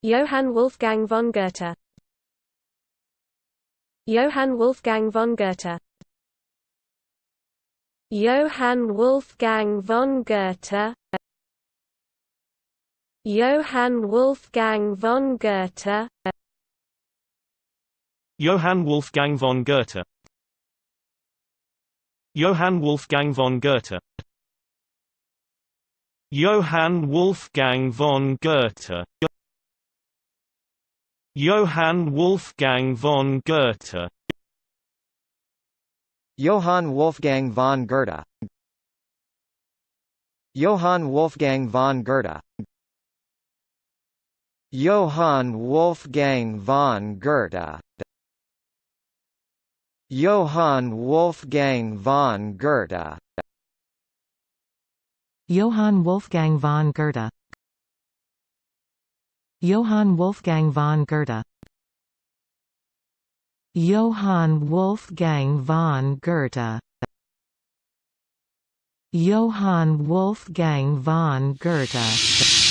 Johann Wolfgang von Goethe. Johann Wolfgang von Goethe. Johann Wolfgang von Goethe. Johann Wolfgang von Goethe. Johann Wolfgang von Goethe. Johann Wolfgang von Goethe. Johann Wolfgang von Goethe. Johann Wolfgang von Goethe. Johann Wolfgang von Goethe. Johann Wolfgang von Goethe. Johann Wolfgang von Goethe. Johann Wolfgang von Goethe. Johann Wolfgang von Goethe. Johann Wolfgang von Goethe. Johann Wolfgang von Goethe. Johann Wolfgang von Goethe.